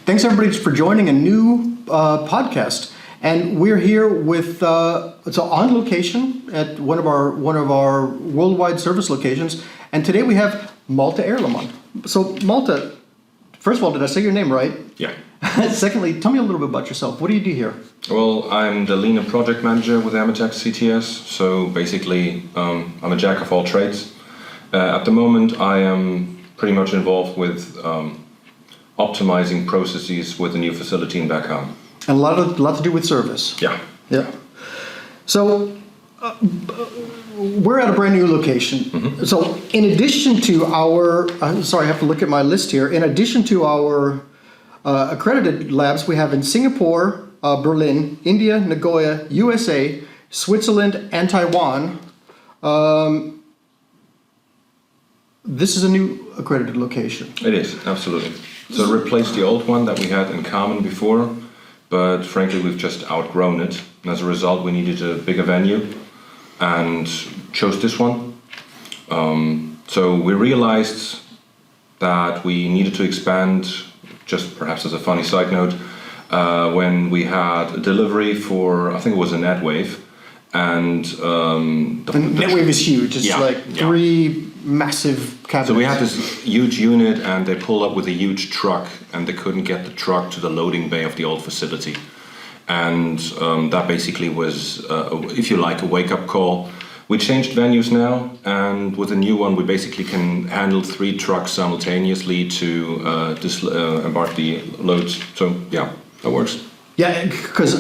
Thanks everybody for joining a new podcast. And we're here with it's on location at one of our worldwide service locations. And today we have Malte on. So Malte, first of all, did I say your name right? Yeah. Secondly, tell me a little bit about yourself. What do you do here? Well, I'm the Lean and Project Manager with AMETEK CTS. So basically, I'm a jack of all trades. At the moment, I am pretty much involved with optimizing processes with the new facility in Bergkamen. And a lot to do with service. Yeah. Yeah. So we're at a brand new location. Mm-hmm. So in addition to our, I have to look at my list here. In addition to our accredited labs, we have in Singapore, Berlin, India, Nagoya, USA, Switzerland, and Taiwan. This is a new accredited location. It is, absolutely. So it replaced the old one that we had in Calibration before, but frankly we've just outgrown it. And as a result, we needed a bigger venue and chose this one. So we realized that we needed to expand, just perhaps as a funny side note, when we had a delivery for, I think it was a NetWave, and the NetWave is huge. It's three massive cabinets. So we had this huge unit, and they pulled up with a huge truck, and they couldn't get the truck to the loading bay of the old facility. And that basically was, if you like, a wake-up call. We changed venues now, and with a new one, we basically can handle 3 trucks simultaneously to embark the loads. So yeah, that works. Yeah, because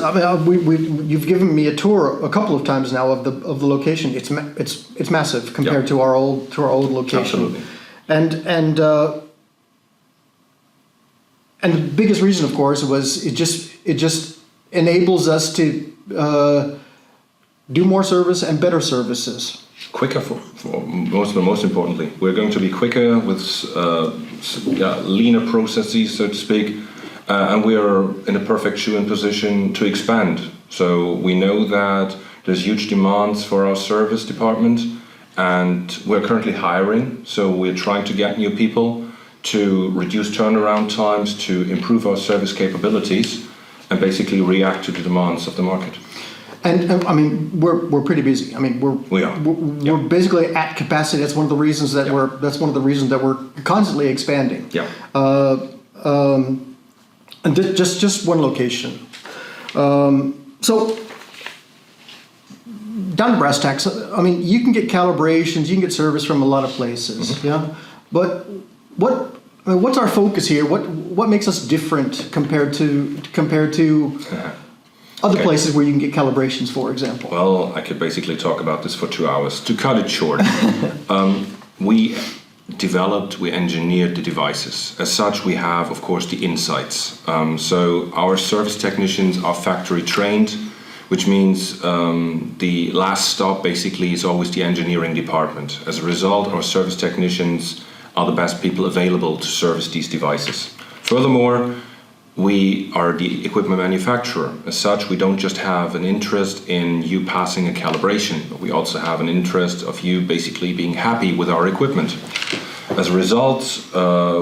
you've given me a tour a couple of times now of the location. It's massive compared to our old location. Absolutely. And the biggest reason, of course, was it just enables us to do more service and better services. Quicker for most importantly, we're going to be quicker with leaner processes, so to speak. And we are in a perfect shoe-in position to expand. So we know that there's huge demands for our service department, and we're currently hiring. So we're trying to get new people to reduce turnaround times, to improve our service capabilities, and basically react to the demands of the market. And I mean, we're pretty busy. I mean, we're basically at capacity. That's one of the reasons that we're constantly expanding. Yeah. And just one location. So down to brass tacks. I mean, you can get calibrations, you can get service from a lot of places. Mm-hmm. Yeah. But what's our focus here? What makes us different compared to other places where you can get calibrations, for example? Well, I could basically talk about this for 2 hours. To cut it short, we engineered the devices. As such, we have, of course, the insights. So our service technicians are factory trained, which means the last stop basically is always the engineering department. As a result, our service technicians are the best people available to service these devices. Furthermore, we are the equipment manufacturer. As such, we don't just have an interest in you passing a calibration, but we also have an interest of you basically being happy with our equipment. As a result,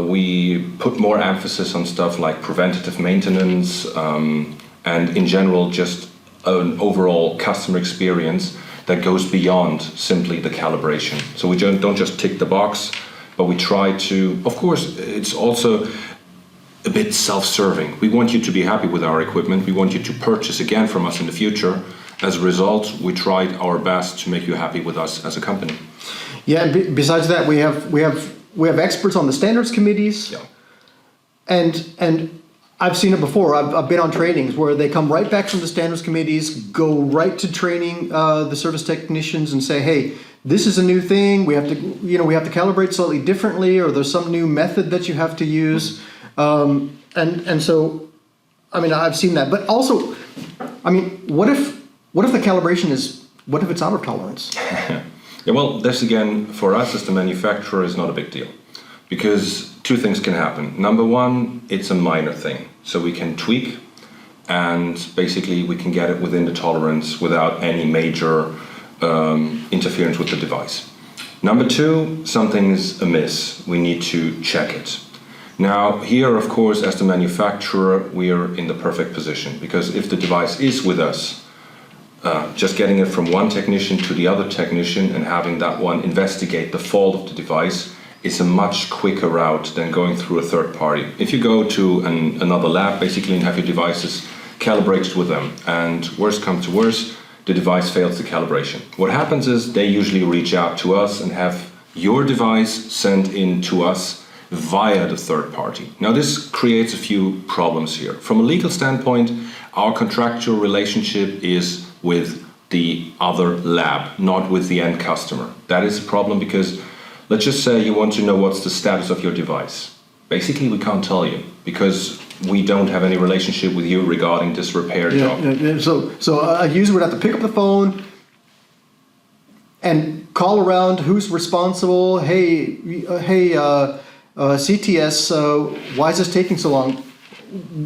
we put more emphasis on stuff like preventative maintenance and in general just an overall customer experience that goes beyond simply the calibration. So we don't just tick the box, but we try to, of course, it's also a bit self-serving. We want you to be happy with our equipment. We want you to purchase again from us in the future. As a result, we tried our best to make you happy with us as a company. Yeah, and besides that, we have experts on the standards committees. Yeah. And I've seen it before. I've been on trainings where they come right back from the standards committees, go right to training the service technicians and say, hey, this is a new thing. We have to calibrate slightly differently, or there's some new method that you have to use. And so, I mean, I've seen that. But also, I mean, what if the calibration what if it's out of tolerance? Yeah, well, this again, for us as the manufacturer, is not a big deal. Because 2 things can happen. Number one, it's a minor thing. So we can tweak, and basically we can get it within the tolerance without any major interference with the device. Number 2, something is amiss. We need to check it. Now, here, of course, as the manufacturer, we are in the perfect position, because if the device is with us, just getting it from one technician to the other technician and having that one investigate the fault of the device is a much quicker route than going through a third party. If you go to another lab, basically, and have your devices calibrated with them, and worst comes to worst, the device fails the calibration. What happens is they usually reach out to us and have your device sent in to us via the third party. Now, this creates a few problems here. From a legal standpoint, our contractual relationship is with the other lab, not with the end customer. That is a problem because, let's just say you want to know what's the status of your device. Basically, we can't tell you because we don't have any relationship with you regarding this repair job. So a user would have to pick up the phone and call around who's responsible. Hey, CTS, why is this taking so long?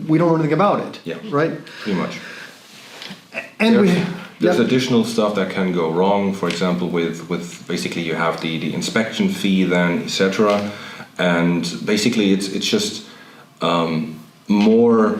We don't know anything about it. Yeah, right. Pretty much. And there's additional stuff that can go wrong. For example, with basically you have the inspection fee, then etc. And basically it's just more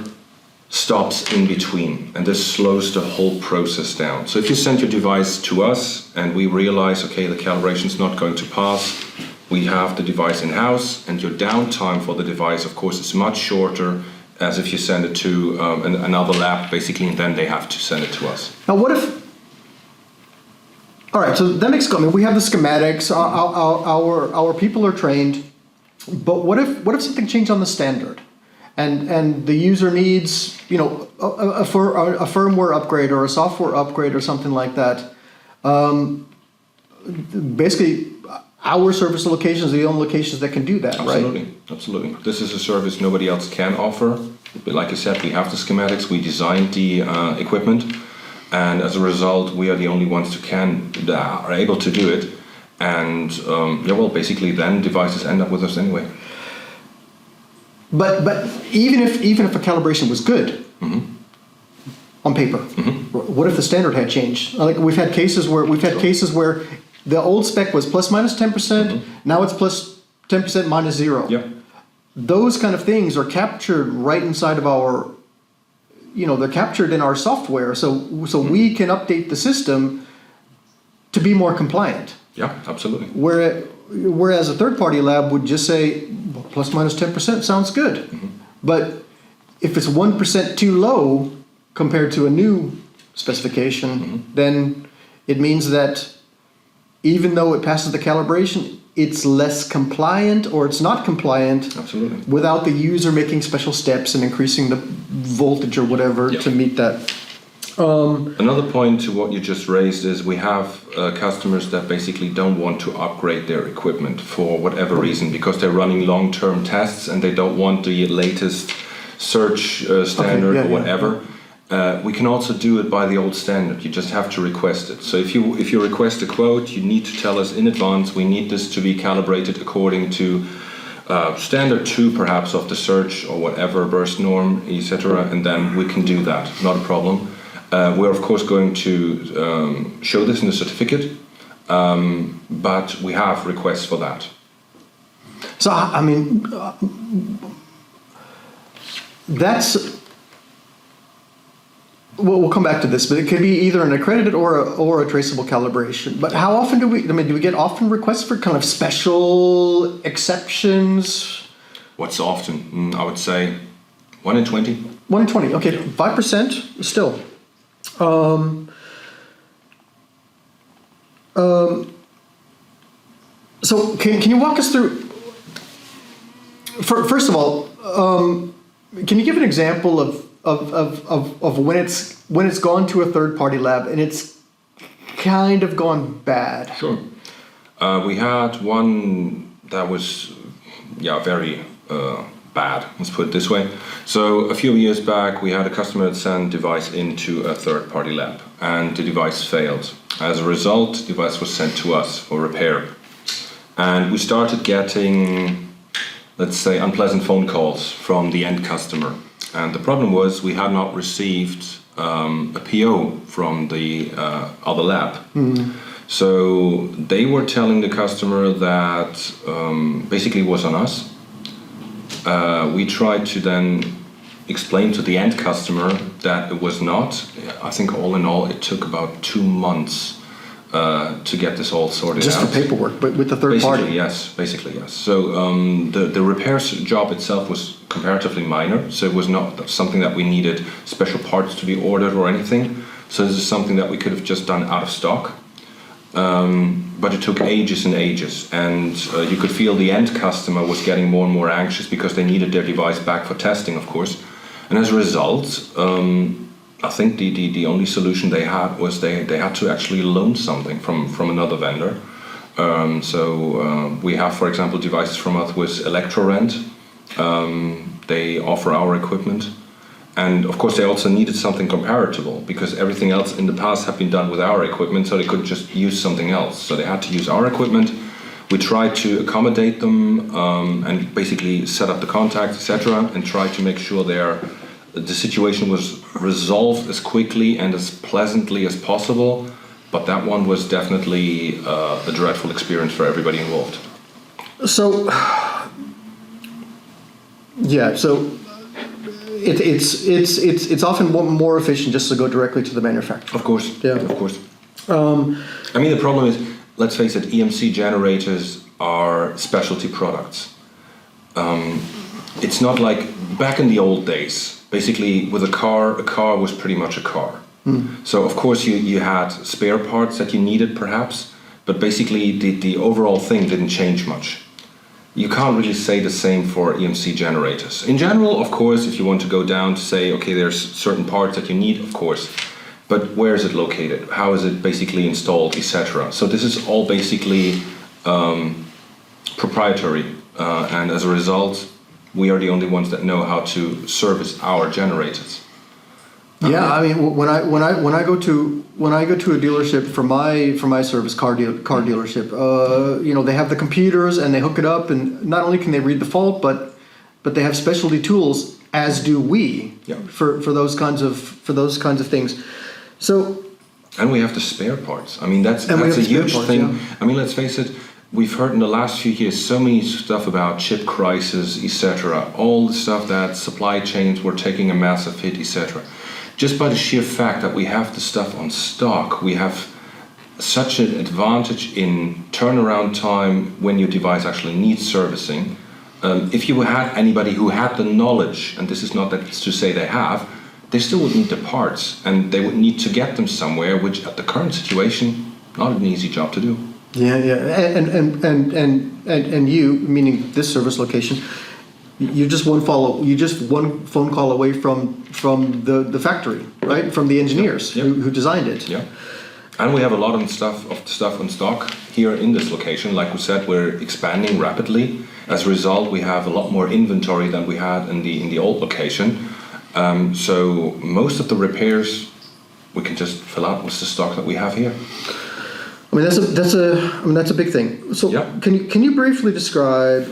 stops in between, and this slows the whole process down. So if you send your device to us and we realize, okay, the calibration is not going to pass, we have the device in-house, and your downtime for the device, of course, is much shorter as if you send it to another lab, basically, and then they have to send it to us. Now, what if? All right, so that makes. I mean, we have the schematics. Our people are trained, but what if something changed on the standard, and the user needs, you know, a firmware upgrade or a software upgrade or something like that? Basically, our service locations are the only locations that can do that, Absolutely. right? Absolutely. This is a service nobody else can offer. But like I said, we have the schematics, we designed the equipment, and as a result, we are the only ones who are able to do it. And basically, then devices end up with us anyway. But even if a calibration was good on paper, what if the standard had changed? Like we've had cases where the old spec was plus minus 10%. Now it's plus 10% minus 0. Yeah. Those kind of things are captured right inside of our, they're captured in our software. So we can update the system to be more compliant. Yeah, absolutely. Whereas a third-party lab would just say, well, plus minus 10% sounds good. But if it's 1% too low compared to a new specification, then it means that even though it passes the calibration, it's less compliant or it's not compliant. Absolutely. Without the user making special steps and increasing the voltage or whatever to meet that. Another point to what you just raised is we have customers that basically don't want to upgrade their equipment for whatever reason because they're running long-term tests and they don't want the latest search standard or whatever. We can also do it by the old standard. You just have to request it. So if you request a quote, you need to tell us in advance, we need this to be calibrated according to standard 2 perhaps of the search or whatever, burst norm, etc. And then we can do that, not a problem. We're of course going to show this in the certificate, but we have requests for that. So, I mean, that's... We'll come back to this, but it could be either an accredited or a traceable calibration. But how often do we get often requests for kind of special exceptions? What's often? I would say 1 in 20. 1 in 20, okay, 5% still. So can you walk us through, first of all, can you give an example of when it's gone to a third-party lab and it's kind of gone bad? Sure. We had one that was very bad, let's put it this way. So a few years back we had a customer that sent a device into a third-party lab and the device failed. As a result, the device was sent to us for repair. And we started getting, let's say, unpleasant phone calls from the end customer. And the problem was we had not received a PO from the other lab. So they were telling the customer that basically it was on us. we tried to then explain to the end customer that it was not. I think all in all, it took about 2 months to get this all sorted Just out. for paperwork, but with the third party. Basically yes. So the repairs job itself was comparatively minor, so it was not something that we needed special parts to be ordered or anything. So this is something that we could have just done out of stock. But it took ages and ages, and you could feel the end customer was getting more and more anxious because they needed their device back for testing, of course. And as a result, I think the only solution they had was they had to actually loan something from another vendor. So we have, for example, devices from us with ElectroRent. They offer our equipment. And of course they also needed something comparable because everything else in the past had been done with our equipment, so they couldn't just use something else. So they had to use our equipment. We tried to accommodate them and basically set up the contacts, etc., and try to make sure the situation was resolved as quickly and as pleasantly as possible. But that one was definitely a dreadful experience for everybody involved. So, yeah, so it's often more efficient just to go directly to the manufacturer. Of course, Yeah. of course. I mean, the problem is, let's face it, EMC generators are specialty products. It's not like back in the old days. Basically, with a car was pretty much a car. So of course you had spare parts that you needed perhaps, but basically the overall thing didn't change much. You can't really say the same for EMC generators. In general, of course, if you want to go down to say, okay, there's certain parts that you need, of course, but where is it located? How is it basically installed, etc. So this is all basically proprietary, and as a result, we are the only ones that know how to service our generators. Yeah, I mean, when I go to a dealership for my service car dealership, they have the computers and they hook it up, and not only can they read the fault, but they have specialty tools, as do we, for those kinds of things. So, and we have the spare parts. I mean, that's a huge thing. Yeah. I mean, let's face it. We've heard in the last few years so many stuff about chip crisis, etc. All the stuff that supply chains were taking a massive hit, etc. Just by the sheer fact that we have the stuff on stock, we have such an advantage in turnaround time when your device actually needs servicing. If you had anybody who had the knowledge, and this is not that to say they have, they still would need the parts, and they would need to get them somewhere, which at the current situation, not an easy job to do. Yeah, and you, meaning this service location, you're just one phone call away from the factory, right? From the engineers who designed it. Yeah, and we have a lot of stuff on stock here in this location. Like we said, we're expanding rapidly. As a result, we have a lot more inventory than we had in the old location. So most of the repairs we can just fill out with the stock that we have here. I mean, that's a big thing. So can you briefly describe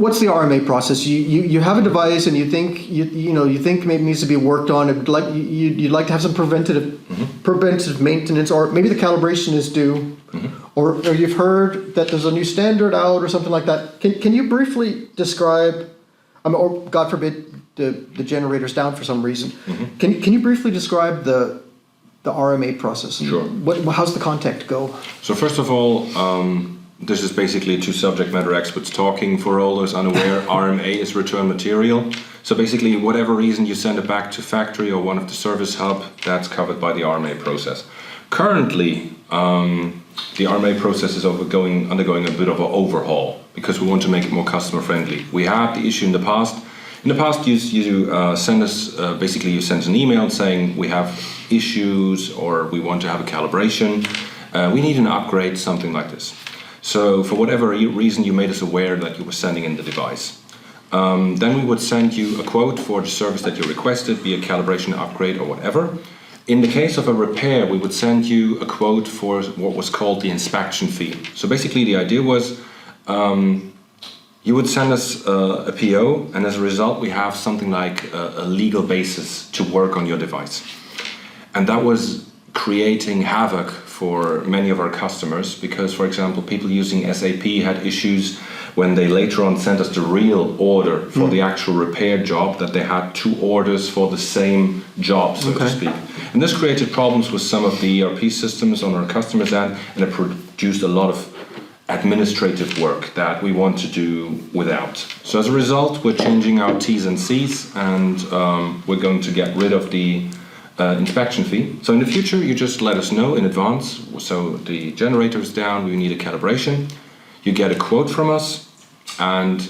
what's the RMA process? You have a device and you think maybe it needs to be worked on. You'd like to have some preventative maintenance, or maybe the calibration is due, or you've heard that there's a new standard out or something like that. Can you briefly describe, or God forbid, the generator's down for some reason. Can you briefly describe the RMA process? Sure. How's the contact go? So first of all, this is basically two subject matter experts talking. For all those unaware, RMA is return material. So basically, whatever reason you send it back to factory or one of the service hub, that's covered by the RMA process. Currently, the RMA process is undergoing a bit of an overhaul because we want to make it more customer friendly. We had the issue in the past. In the past, you send us, basically you send an email saying we have issues or we want to have a calibration, we need an upgrade, something like this. So for whatever reason you made us aware that you were sending in the device. Then we would send you a quote for the service that you requested, be a calibration upgrade or whatever. In the case of a repair, we would send you a quote for what was called the inspection fee. So basically the idea was, you would send us a PO, and as a result we have something like a legal basis to work on your device. And that was creating havoc for many of our customers because, for example, people using SAP had issues when they later on sent us the real order for the actual repair job, that they had 2 orders for the same job, so to speak. And this created problems with some of the ERP systems on our customers' end, and it produced a lot of administrative work that we want to do without. So as a result, we're changing our T's and C's, and we're going to get rid of the inspection fee. So in the future, you just let us know in advance. So the generator is down, we need a calibration. You get a quote from us, and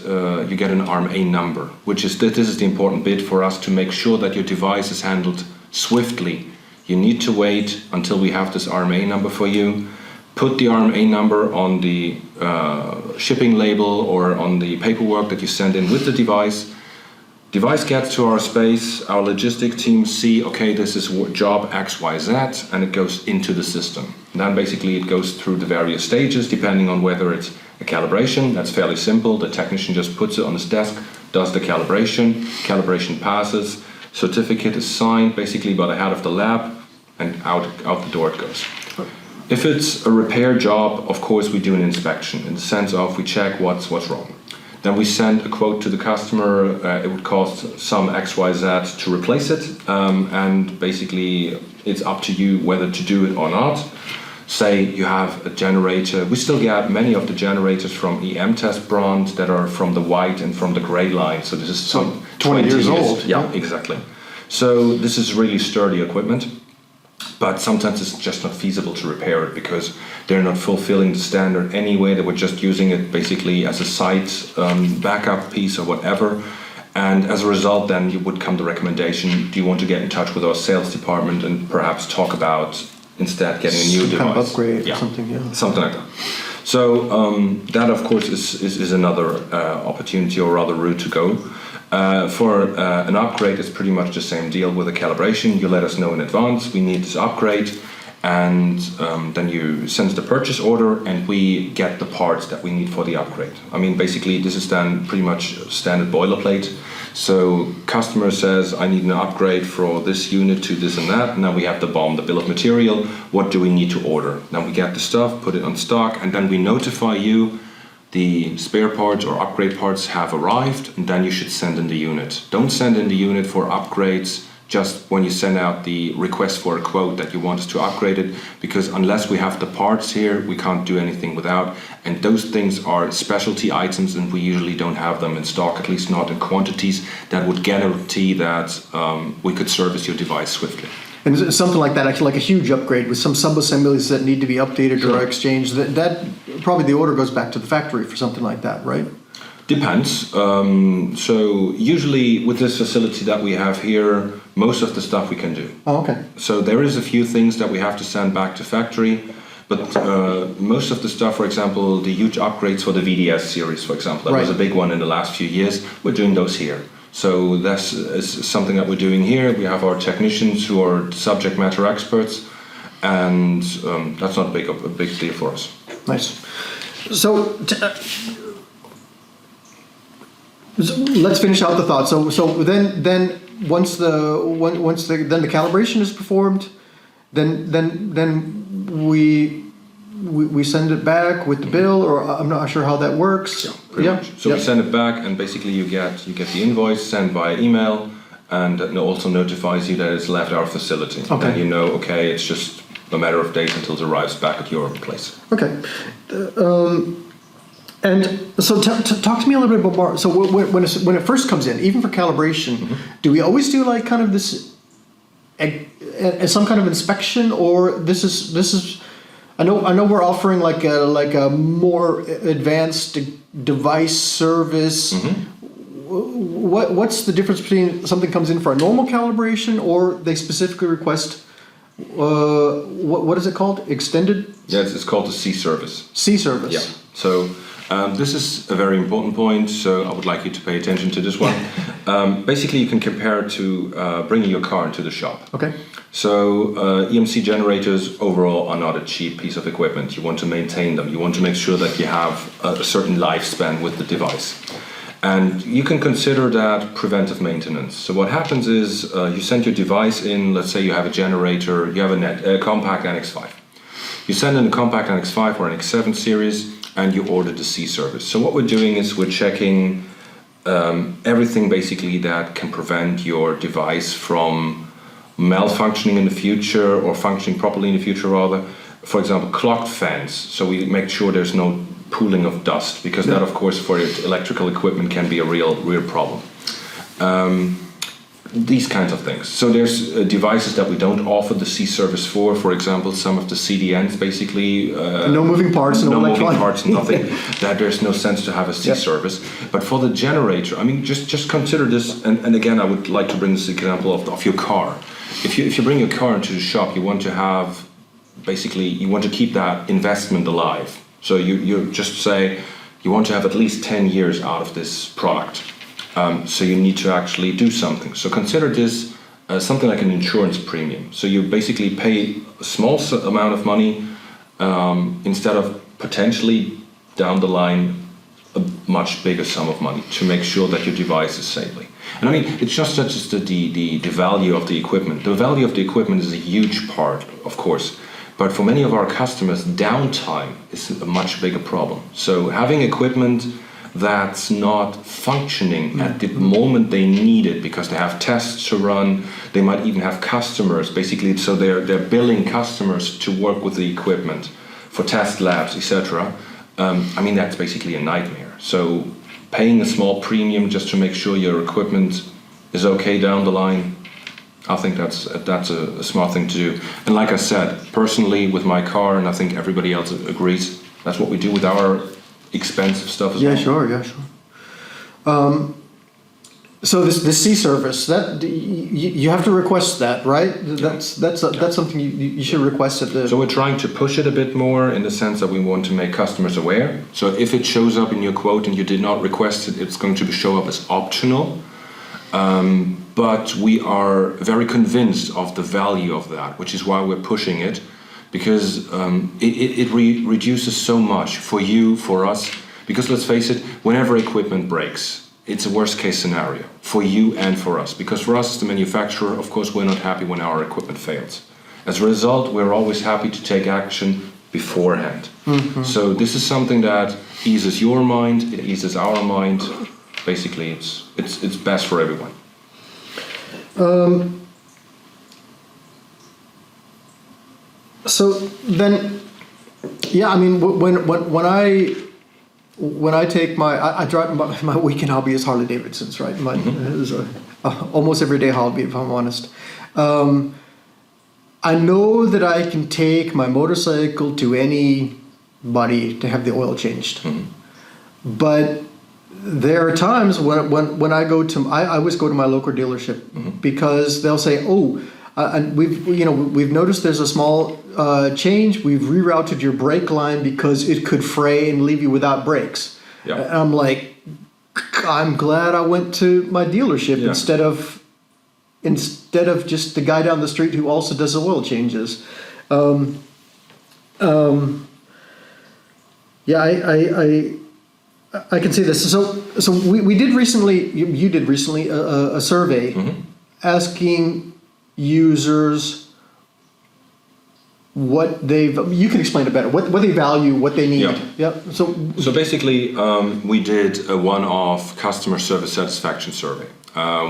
you get an RMA number, which is this is the important bit for us to make sure that your device is handled swiftly. You need to wait until we have this RMA number for you. Put the RMA number on the shipping label or on the paperwork that you send in with the device. Device gets to our space, our logistic team see, okay, this is job XYZ, and it goes into the system. And then basically it goes through the various stages, depending on whether it's a calibration. That's fairly simple. The technician just puts it on his desk, does the calibration passes, certificate is signed basically by the head of the lab, and out the door it goes. If it's a repair job, of course we do an inspection in the sense of we check what's wrong. Then we send a quote to the customer. It would cost some XYZ to replace it, and basically it's up to you whether to do it or not. Say you have a generator. We still get many of the generators from EMTEK brand that are from the white and from the gray line. So this is some 20 years old. Yeah, exactly. So this is really sturdy equipment. But sometimes it's just not feasible to repair it because they're not fulfilling the standard anyway. They were just using it basically as a site backup piece or whatever. And as a result, then you would come the recommendation, do you want to get in touch with our sales department and perhaps talk about instead getting a new device? Kind of upgrade or something, yeah. Something like that. So that, of course, is another opportunity or rather route to go. For an upgrade, it's pretty much the same deal with a calibration. You let us know in advance, we need this upgrade, and then you send the purchase order and we get the parts that we need for the upgrade. I mean, basically, this is then pretty much standard boilerplate. So customer says, I need an upgrade for this unit to this and that. Now we have the BOM, the bill of material. What do we need to order? Now we get the stuff, put it on stock, and then we notify you the spare parts or upgrade parts have arrived, and then you should send in the unit. Don't send in the unit for upgrades just when you send out the request for a quote that you want us to upgrade it, because unless we have the parts here, we can't do anything without. And those things are specialty items, and we usually don't have them in stock, at least not in quantities that would guarantee that we could service your device swiftly. And something like that, actually like a huge upgrade with some sub-assemblies that need to be updated or exchanged, that probably the order goes back to the factory for something like that, right? Depends. So usually with this facility that we have here, most of the stuff we can do. Oh, okay. So there is a few things that we have to send back to factory, but most of the stuff, for example, the huge upgrades for the VDS series, for example, that was a big one in the last few years, we're doing those here. So that's something that we're doing here. We have our technicians who are subject matter experts, and that's not a big deal for us. Nice. So let's finish out the thought. So then once the calibration is performed, then we send it back with the bill, or I'm not sure how that works. Yeah, pretty much. So we send it back, and basically you get the invoice sent by email, and it also notifies you that it's left our facility. Okay. Then you know, okay, it's just a matter of days until it arrives back at your place. Okay. And so talk to me a little bit more. So when it first comes in, even for calibration, do we always do like kind of this some kind of inspection, or this is I know we're offering like a more advanced device service. What's the difference between something comes in for a normal calibration, or they specifically request what is it called? Extended? Yeah, it's called the C service. C service. Yeah. So this is a very important point, so I would like you to pay attention to this one. Basically, you can compare it to bringing your car into the shop. Okay. So EMC generators overall are not a cheap piece of equipment. You want to maintain them. You want to make sure that you have a certain lifespan with the device. And you can consider that preventive maintenance. So what happens is you send your device in, let's say you have a generator, you have a compact NX5. You send in a compact an X5 or an X7 series, and you order the C service. So what we're doing is we're checking everything basically that can prevent your device from malfunctioning in the future, or functioning properly in the future rather. For example, clocked fans. So we make sure there's no pooling of dust, because that, of course, for electrical equipment can be a real problem. These kinds of things. So there's devices that we don't offer the C service for. For example, some of the CDNs basically no moving parts, no moving parts, nothing. That there's no sense to have a C service. But for the generator, I mean, just consider this. And again, I would like to bring this example of your car. If you bring your car into the shop, you want to have basically you want to keep that investment alive. So you just say you want to have at least 10 years out of this product. So you need to actually do something. So consider this something like an insurance premium. So you basically pay a small amount of money instead of potentially down the line a much bigger sum of money to make sure that your device is safely. And I mean, it's just the value of the equipment. The value of the equipment is a huge part, of course. But for many of our customers, downtime is a much bigger problem. So having equipment that's not functioning at the moment they need it, because they have tests to run, they might even have customers, basically, so they're billing customers to work with the equipment for test labs, etc. I mean, that's basically a nightmare. So paying a small premium just to make sure your equipment is okay down the line, I think that's a smart thing to do. And like I said, personally with my car, and I think everybody else agrees, that's what we do with our expensive stuff as well. Yeah, sure. So this C service, that you have to request that, right? That's something you should request at the. So we're trying to push it a bit more in the sense that we want to make customers aware. So if it shows up in your quote and you did not request it, it's going to show up as optional. But we are very convinced of the value of that, which is why we're pushing it. Because it reduces so much for you, for us. Because let's face it, whenever equipment breaks, it's a worst case scenario for you and for us. Because for us as the manufacturer, of course, we're not happy when our equipment fails. As a result, we're always happy to take action beforehand. Mm-hmm. So this is something that eases your mind, it eases our mind. Basically, it's best for everyone. So then, yeah, I mean, when I take I drive my weekend hobby is Harley Davidsons, right? It's almost everyday hobby, if I'm honest. I know that I can take my motorcycle to anybody to have the oil changed, but there are times when I go to I always go to my local dealership because they'll say, and we've noticed there's a small change. We've rerouted your brake line because it could fray and leave you without brakes. Yeah. And I'm like, I'm glad I went to my dealership instead of just the guy down the street who also does oil changes. I can see this. So we did recently. You did recently a survey asking users what you can explain it better, what they value, what they need. Yeah. So basically, we did a one-off customer service satisfaction survey.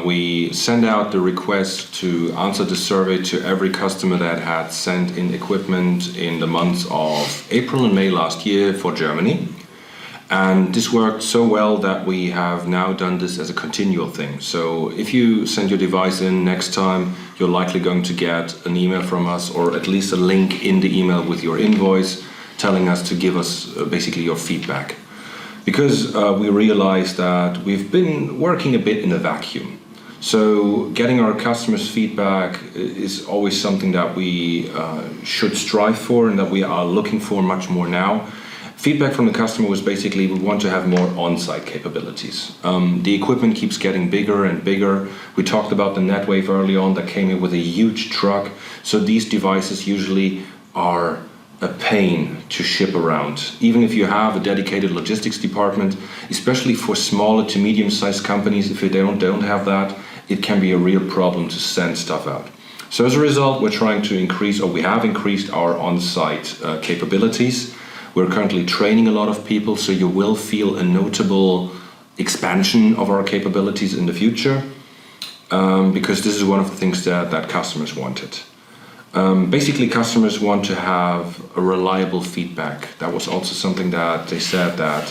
We sent out the request to answer the survey to every customer that had sent in equipment in the months of April and May last year for Germany. And this worked so well that we have now done this as a continual thing. So if you send your device in next time, you're likely going to get an email from us, or at least a link in the email with your invoice telling us to give us basically your feedback. Because we realized that we've been working a bit in a vacuum. So getting our customers' feedback is always something that we should strive for and that we are looking for much more now. Feedback from the customer was basically, we want to have more on-site capabilities. The equipment keeps getting bigger and bigger. We talked about the NetWave early on that came in with a huge truck. So these devices usually are a pain to ship around. Even if you have a dedicated logistics department, especially for smaller to medium-sized companies, if you don't have that, it can be a real problem to send stuff out. So as a result, we're trying to increase, or we have increased our on-site capabilities. We're currently training a lot of people, so you will feel a notable expansion of our capabilities in the future, because this is one of the things that customers wanted. Basically, customers want to have a reliable feedback. That was also something that they said that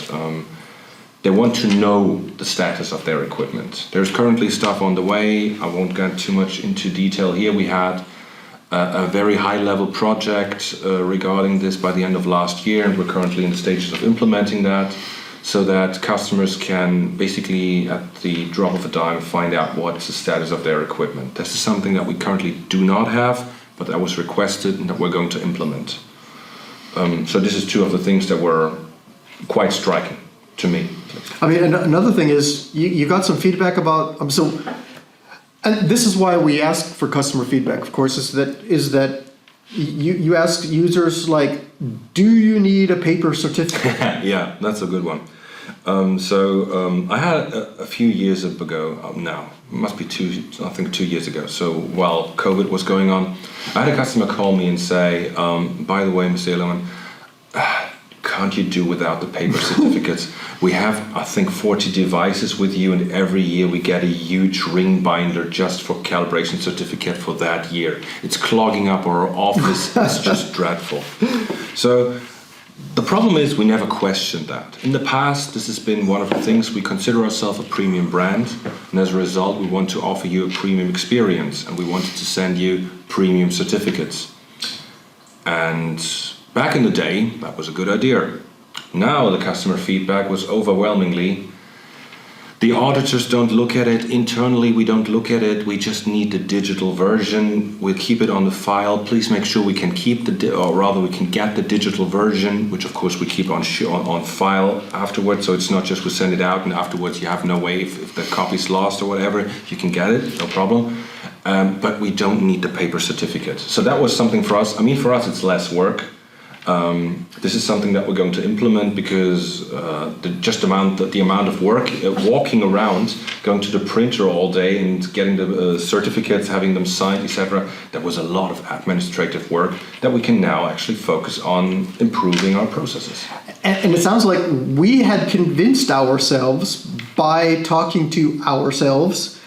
they want to know the status of their equipment. There's currently stuff on the way. I won't get too much into detail here. We had a very high-level project regarding this by the end of last year, and we're currently in the stages of implementing that, so that customers can basically, at the drop of a dime, find out what's the status of their equipment. This is something that we currently do not have, but that was requested and that we're going to implement. So this is two of the things that were quite striking to me. I mean, another thing is you got some feedback about and this is why we ask for customer feedback. Of course, is that you ask users like, do you need a paper certificate? Yeah, that's a good one. I had a few years ago now, it must be 2 years ago. So while COVID was going on, I had a customer call me and say, by the way, Mr. Ehrlichman, can't you do without the paper certificates? We have, I think, 40 devices with you, and every year we get a huge ring binder just for calibration certificate for that year. It's clogging up our office. It's just dreadful. So the problem is we never questioned that. In the past, this has been one of the things. We consider ourselves a premium brand, and as a result, we want to offer you a premium experience, and we wanted to send you premium certificates. And back in the day, that was a good idea. Now the customer feedback was overwhelmingly, the auditors don't look at it, internally we don't look at it, we just need the digital version, we'll keep it on the file, please make sure we can keep we can get the digital version, which of course we keep on file afterwards, so it's not just we send it out and afterwards you have no way, if the copy's lost or whatever, you can get it, no problem. But we don't need the paper certificate. So that was something for us. I mean, for us it's less work. This is something that we're going to implement because the amount of work, walking around, going to the printer all day and getting the certificates, having them signed, etc. That was a lot of administrative work that we can now actually focus on improving our processes. And it sounds like we had convinced ourselves by talking to ourselves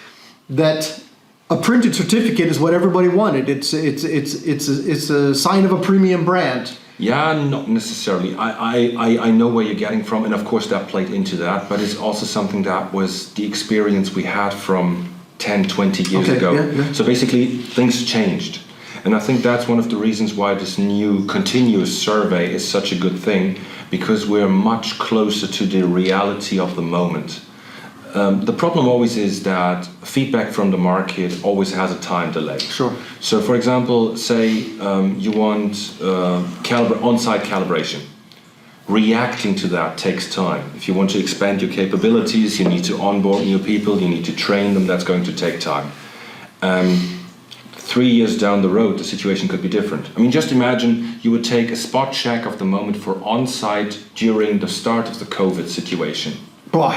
that a printed certificate is what everybody wanted. It's a sign of a premium brand. Yeah, not necessarily. I know where you're getting from, and of course that played into that, but it's also something that was the experience we had from 10, 20 years ago. Yeah. So basically, things changed. And I think that's one of the reasons why this new continuous survey is such a good thing, because we're much closer to the reality of the moment. The problem always is that feedback from the market always has a time delay. Sure. So, for example, say you want on-site calibration. Reacting to that takes time. If you want to expand your capabilities, you need to onboard new people, you need to train them, that's going to take time. 3 years down the road, the situation could be different. I mean, just imagine you would take a spot check of the moment for on-site during the start of the COVID situation. Boy.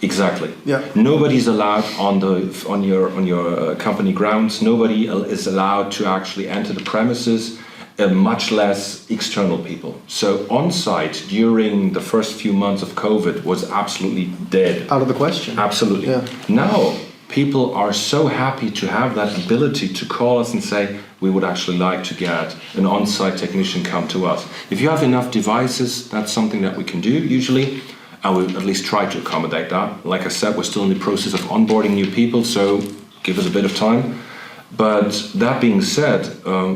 Exactly. Yeah. Nobody's allowed on your company grounds. Nobody is allowed to actually enter the premises, much less external people. So on-site during the first few months of COVID was absolutely dead. Out of the question. Absolutely. Yeah. Now people are so happy to have that ability to call us and say, we would actually like to get an on-site technician come to us. If you have enough devices, that's something that we can do usually. I will at least try to accommodate that. Like I said, we're still in the process of onboarding new people, so give us a bit of time. But that being said,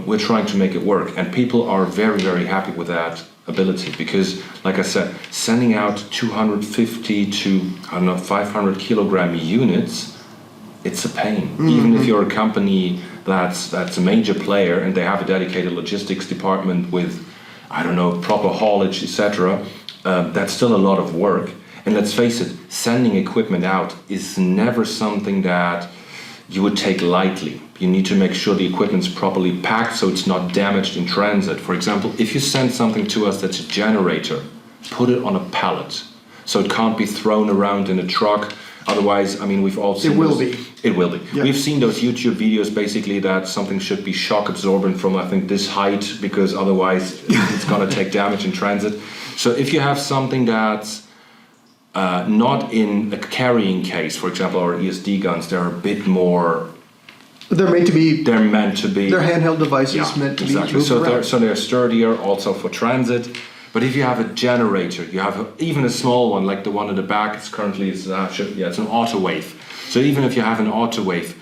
we're trying to make it work, and people are very, very happy with that ability because, like I said, sending out 250 to 500 kilogram units, it's a pain. Mm-hmm. Even if you're a company that's a major player and they have a dedicated logistics department with, proper haulage, etc. That's still a lot of work. And let's face it, sending equipment out is never something that you would take lightly. You need to make sure the equipment's properly packed so it's not damaged in transit. For example, if you send something to us that's a generator, put it on a pallet so it can't be thrown around in a truck Otherwise, I mean, we've all seen It will those- be. It will be. Yeah. We've seen those YouTube videos basically that something should be shock absorbent from, I think, this height, because otherwise it's going to take damage in transit. So if you have something that's not in a carrying case, for example, our ESD guns, they're a bit more. They're meant to be. They're meant to be. They're handheld devices meant to be moved So around. they're sturdier, also for transit. But if you have a generator, you have even a small one like the one in the back. It's currently it's an autowave. So even if you have an autowave,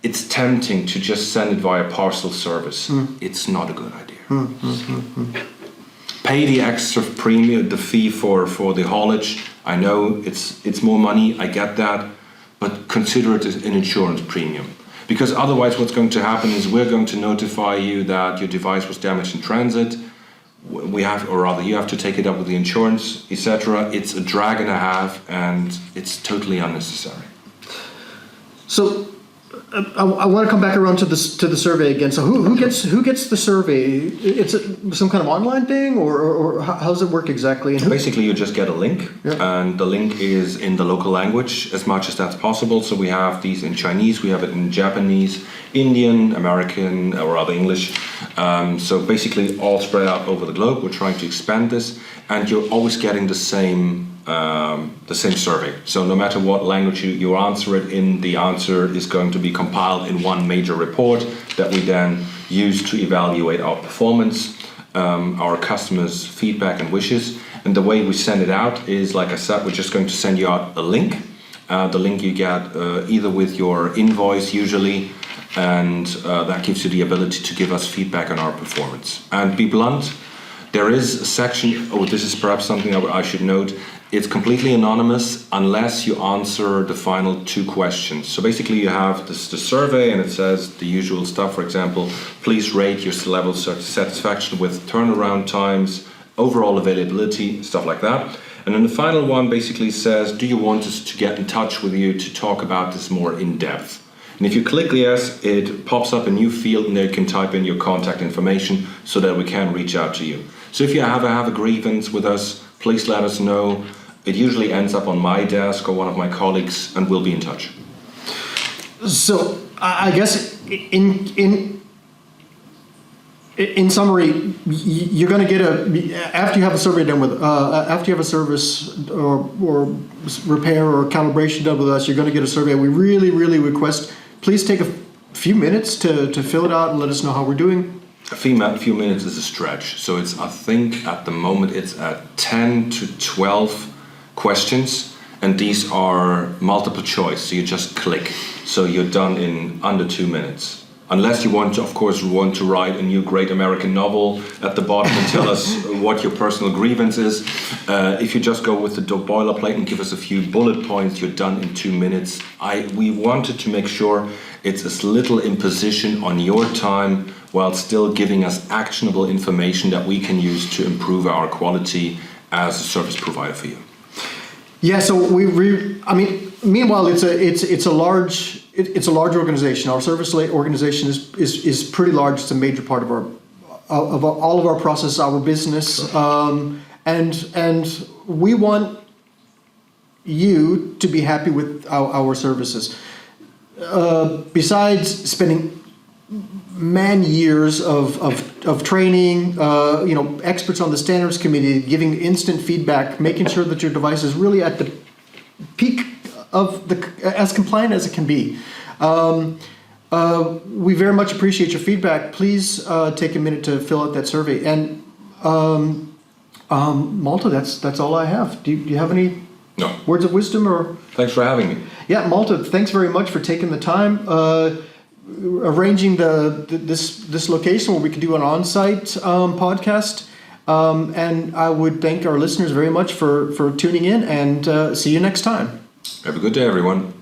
it's tempting to just send it via parcel service. It's not a good idea. Pay the extra premium, the fee for the haulage. I know it's more money. I get that, but consider it as an insurance premium. Because otherwise, what's going to happen is we're going to notify you that your device was damaged in transit. You have to take it up with the insurance, etc. It's a drag and a half, and it's totally unnecessary. So I want to come back around to the survey again. So who gets the survey? It's some kind of online thing, or how does it work exactly? And Basically, you just get a link, and the link is in the local language as much as that's possible. So we have these in Chinese, we have it in Japanese, Indian, American, or other English. So basically, all spread out over the globe. We're trying to expand this, and you're always getting the same survey. So no matter what language you answer it in, the answer is going to be compiled in one major report that we then use to evaluate our performance, our customers' feedback and wishes. And the way we send it out is, like I said, we're just going to send you out a link. The link you get either with your invoice usually, and that gives you the ability to give us feedback on our performance. And be blunt, there is a section, this is perhaps something I should note, it's completely anonymous unless you answer the final 2 questions. So basically you have the survey and it says the usual stuff, for example, please rate your level of satisfaction with turnaround times, overall availability, stuff like that. And then the final one basically says, do you want us to get in touch with you to talk about this more in depth? And if you click yes, it pops up a new field and there you can type in your contact information so that we can reach out to you. So if you have a grievance with us, please let us know. It usually ends up on my desk or one of my colleagues, and we'll be in touch. So I guess in summary, you're going to get after you have a survey done with after you have a service or repair or calibration done with us, you're going to get a survey. We really request, please take a few minutes to fill it out and let us know how we're doing. A few minutes is a stretch. So I think at the moment it's at 10 to 12 questions, and these are multiple choice. So you just click. So you're done in under 2 minutes. Unless you want to write a new great American novel at the bottom and tell us what your personal grievance is. If you just go with the boilerplate and give us a few bullet points, you're done in 2 minutes. We wanted to make sure it's as little imposition on your time while still giving us actionable information that we can use to improve our quality as a service provider for you. Yeah, so meanwhile, it's a large organization. Our service organization is pretty large. It's a major part of all of our process, our business, and we want you to be happy with our services. Besides spending man years of training, experts on the standards committee, giving instant feedback, making sure that your device is really at the peak of as compliant as it can be. We very much appreciate your feedback. Please take a minute to fill out that survey. And Malte, that's all I have. Do you have any words of wisdom or? Thanks for having me. Yeah, Malte, thanks very much for taking the time. Arranging this location where we could do an on-site podcast, and I would thank our listeners very much for tuning in, and see you next time. Have a good day, everyone.